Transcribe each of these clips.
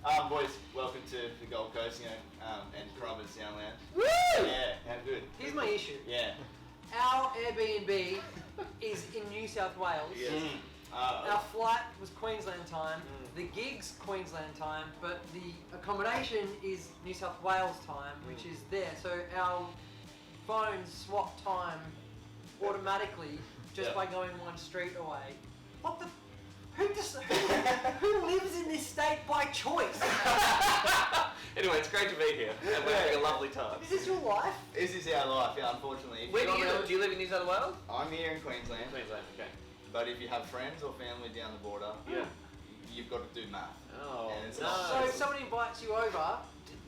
Boys, welcome to the Gold Coast, and Currumbin Soundlounge. Woo! Yeah, how good. Here's my issue. Yeah. Our Airbnb is in New South Wales. Yes. Our flight was Queensland time, the gig's Queensland time, but the accommodation is New South Wales time, which is there. So our phones swap time automatically just by going one street away. What the? Who lives in this state by choice? Anyway, it's great to be here, and we're having a lovely time. Is this your life? This is our life, yeah, unfortunately. Where do you live? Do you live in New South Wales? I'm here in Queensland. Queensland, okay. But if you have friends or family down the border, you've got to do math. Oh, and it's So if somebody invites you over,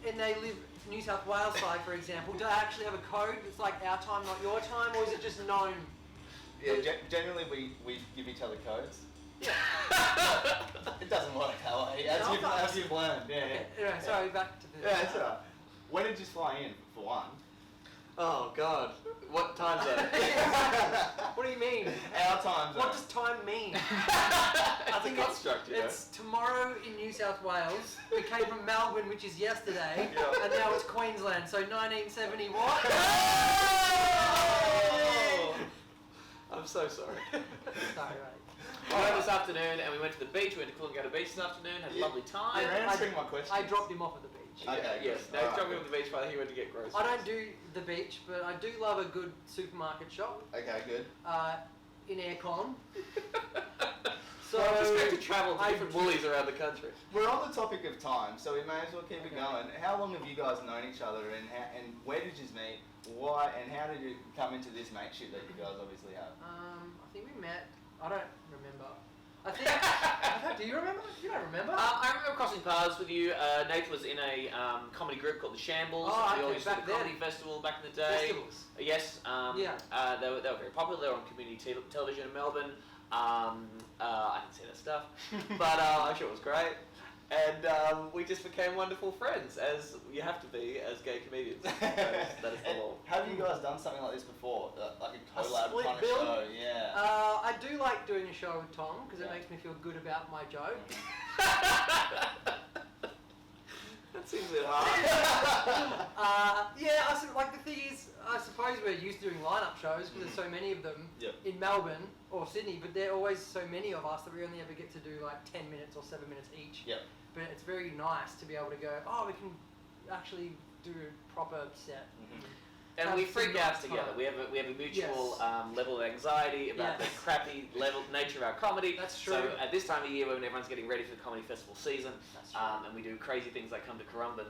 and they live New South Wales side, for example, do they actually have a code that's like our time, not your time, or is it just known? Yeah, generally we give each other codes. It doesn't work that way, as you've learned. Anyway, sorry, back to the... Yeah, it's alright. When did you fly in, for one? Oh, God. What time zone? What do you mean? Our time zone. What does time mean? I think it's tomorrow in New South Wales. We came from Melbourne, which is yesterday, and now it's Queensland. So 1970 what? Oh! I'm so sorry. Sorry, right. We went this afternoon and we went to the beach. We went to Coolangatta Beach this afternoon, had a lovely time. You're answering my question. I dropped him off at the beach. Okay, yes. No, dropped him off at the beach while he went to get groceries. I don't do the beach, but I do love a good supermarket shop. Okay, good. In aircon. So it's great to travel to different woolies around the country. We're on the topic of time, so we may as well keep it going. How long have you guys known each other, and where did you meet? Why and how did you come into this mateship that you guys obviously have? I think we met. I don't remember. I think. Do you remember? You don't remember? I remember crossing paths with you. Nath was in a comedy group called the Shambles. Oh, we always did a comedy then. festival back in the day. Festivals. Yes. They were very popular. They were on community television in Melbourne. I didn't see that stuff, but I'm sure it was great. And we just became wonderful friends, as you have to be as gay comedians. That is the law. Have you guys done something like this before? Like a collab split kind of bill? show? Yeah. I do like doing a show with Tom because it makes me feel good about my joke. That seems a bit hard. The thing is, I suppose we're used to doing line-up shows because there's so many of them in Melbourne or Sydney, but there are always so many of us that we only ever get to do like 10 minutes or 7 minutes each. Yep. But it's very nice to be able to go, we can actually do a proper set. Mm-hmm. And we freak out together. We have a mutual level of anxiety about the crappy nature of our comedy. That's true. So at this time of year, when everyone's getting ready for the comedy festival season, and we do crazy things like come to Currumbin,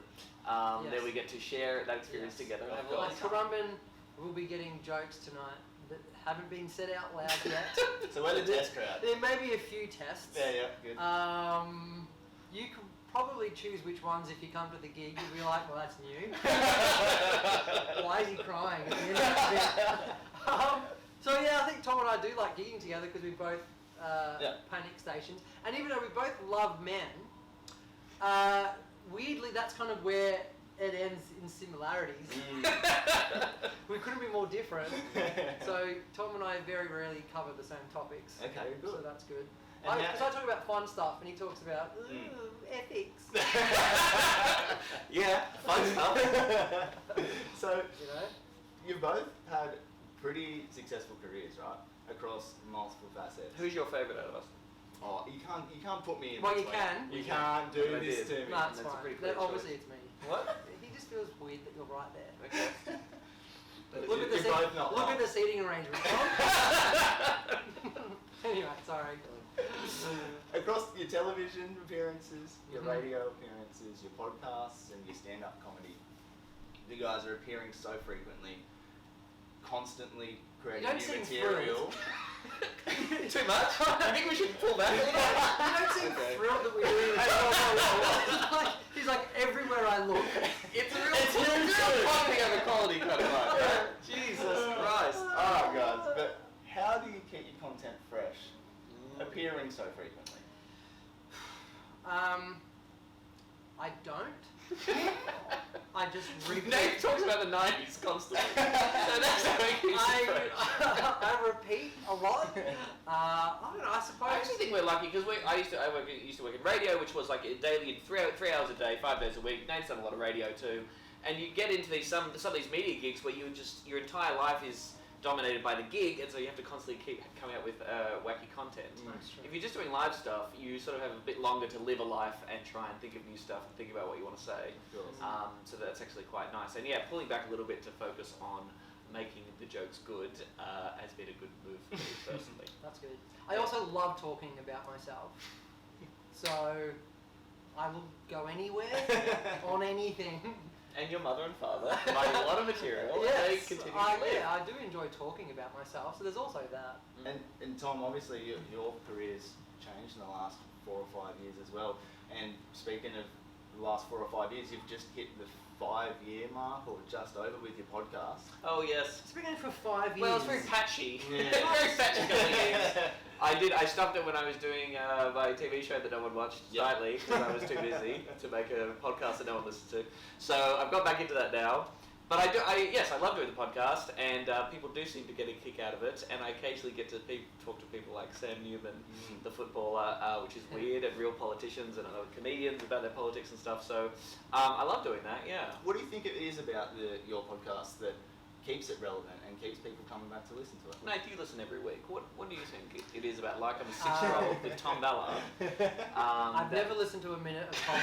then we get to share that experience together. And have a lot of time. Currumbin will be getting jokes tonight that haven't been said out loud yet. So we're the test crowd. There may be a few tests. Yeah, good. You can probably choose which ones if you come to the gig. You'll be like, well, that's new. Why is he crying at the end of it? So I think Tom and I do like gigging together because we both panic stations. And even though we both love men, weirdly that's kind of where it ends in similarities. We couldn't be more different. So Tom and I very rarely cover the same topics. Okay, good. So that's good. Because I talk about fun stuff and he talks about ethics. Fun stuff. So, you've both had pretty successful careers, right? Across multiple facets. Who's your favourite out of us? Oh, you can't put me in. Well, between. you can. You can't do this to me. No, it's That's a fine. pretty clear Obviously, choice. it's me. What? He just feels weird that you're right there. Okay. Look at the seating arrangement, Tom. Anyway, sorry. Across your television appearances, your radio appearances, your podcasts, and your stand-up comedy, you guys are appearing so frequently, constantly creating new material. Too much? I think we should pull back a little. You don't seem thrilled that we're doing this. He's like, everywhere I look. It's a real comedy of a quality kind of vibe, right? Jesus Christ. Oh, guys, but how do you keep your content fresh, appearing so frequently? I don't. I just repeat. Nate talks about the 90s constantly. So that's how he keeps it fresh. I repeat a lot. I don't know. I suppose. I actually think we're lucky because I used to work in radio, which was like a daily 3 hours a day, 5 days a week. Nate's done a lot of radio too, and you get into some of these media gigs where your entire life is dominated by the gig, and so you have to constantly keep coming up with wacky content. If you're just doing live stuff, you sort of have a bit longer to live a life and try and think of new stuff and think about what you want to say. So that's actually quite nice. And yeah, pulling back a little bit to focus on making the jokes good has been a good move for me personally. That's good. I also love talking about myself. So I will go anywhere on anything. And your mother and father provide a lot of material. Yes, They continue to live. yeah, I do enjoy talking about myself, so there's also that. And Tom, obviously your career's changed in the last 4 or 5 years as well. And speaking of the last 4 or 5 years, you've just hit the 5-year mark or just over with your podcast. Oh yes. It's been going for 5 years. Well, it's very patchy. Yeah. Very patchy couple of years. I stopped it when I was doing my TV show that no one watched nightly because I was too busy to make a podcast that no one listened to. So I've got back into that now. But I love doing the podcast, and people do seem to get a kick out of it. And I occasionally get to talk to people like Sam Newman, the footballer, which is weird, and real politicians and other comedians about their politics and stuff. So I love doing that. Yeah. What do you think it is about your podcast that keeps it relevant and keeps people coming back to listen to it? Nate, you listen every week. What do you think it is about Like I'm a 6-year-old with Tom Ballard? I've never listened to a minute of Tom.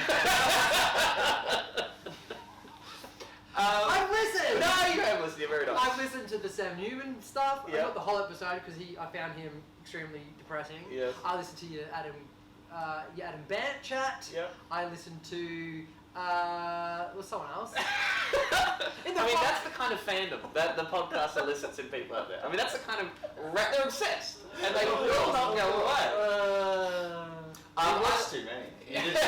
I've listened! No, you haven't listened. You're very nice. I've listened to the Sam Newman stuff. Yep. Not the whole episode because I found him extremely depressing. Yes. I listened to your Adam Bant chat. Yep. I listened to someone else. That's the kind of fandom that the podcast elicits in people out there. I mean, that's the kind of they're obsessed, and they will not go away. I watched too many. You just I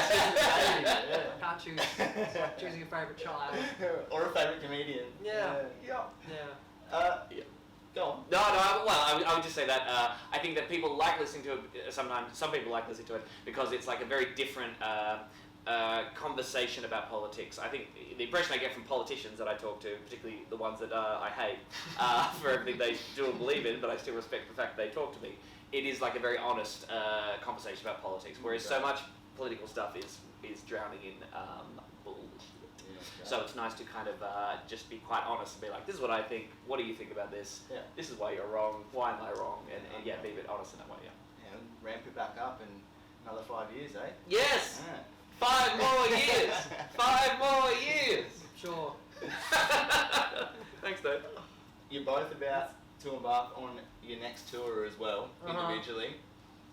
can't choose. It's like choosing a favourite child. Or a favourite comedian. Yeah. Go on. No. I would just say that I think that people like listening to it. Sometimes some people like listening to it because it's like a very different conversation about politics. I think the impression I get from politicians that I talk to, particularly the ones that I hate for everything they do and believe in, but I still respect the fact that they talk to me. It is like a very honest conversation about politics, whereas so much political stuff is drowning in bullshit. So it's nice to kind of just be quite honest and be like, this is what I think, what do you think about this? Yeah. This is why you're wrong, why am I wrong? And be a bit honest in that way, And ramp it back up in another 5 years, eh? Yes! Yeah. 5 more years! 5 more years! Sure. Thanks, Dave. You're both about to embark on your next tour as well, individually.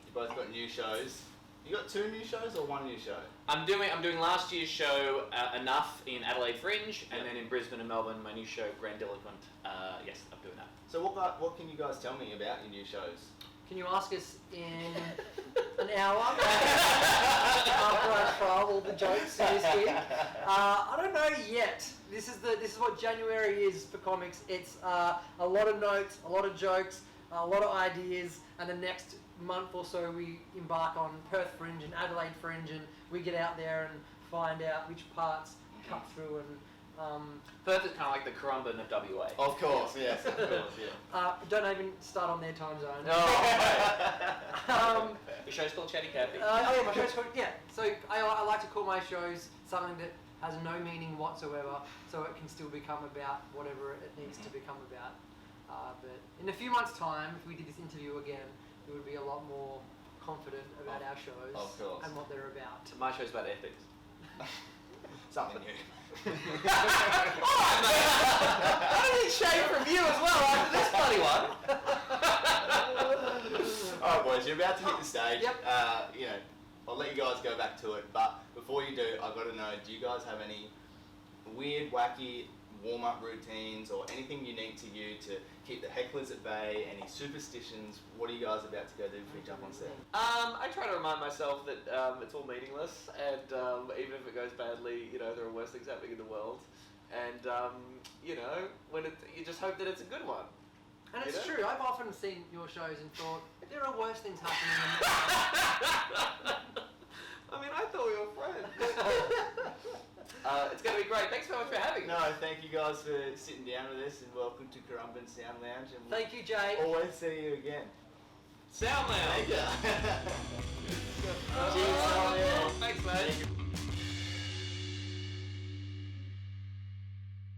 You both got new shows. You got 2 new shows or 1 new show? I'm doing last year's show Enough in Adelaide Fringe, and then in Brisbane and Melbourne my new show Grandiloquent. Yes, I'm doing that. So what can you guys tell me about your new shows? Can you ask us in an hour after I trial all the jokes in this gig? I don't know yet. This is what January is for comics. It's a lot of notes, a lot of jokes, a lot of ideas, and the next month or so we embark on Perth Fringe and Adelaide Fringe, and we get out there and find out which parts cut through and. Perth is kind of like the Currumbin of WA. Of course, yes, of course, yeah. Don't even start on their time zone. Oh, your show's called Chatty Cathy. My show's called, So I like to call my shows something that has no meaning whatsoever, so it can still become about whatever it needs to become about. But in a few months' time, if we did this interview again, we would be a lot more confident about our shows and what they're about. So my show's about ethics. Something new. Alright, mate. I need shade from you as well after this bloody one. Alright, boys, you're about to hit the stage. Yep. I'll let you guys go back to it, but before you do, I've got to know, do you guys have any weird, wacky warm-up routines or anything unique to you to keep the hecklers at bay? Any superstitions? What are you guys about to go do before you jump on set? I try to remind myself that it's all meaningless, and even if it goes badly, there are worse things happening in the world, and when you just hope that it's a good one. And it's true. I've often seen your shows and thought there are worse things happening in the world. I mean, I thought we were friends. It's going to be great. Thanks so much for having us. No, thank you guys for sitting down with us, and welcome to Currumbin Sound Lounge. And we'll Thank you, Jay. always see you again. Soundlounge. Thank you.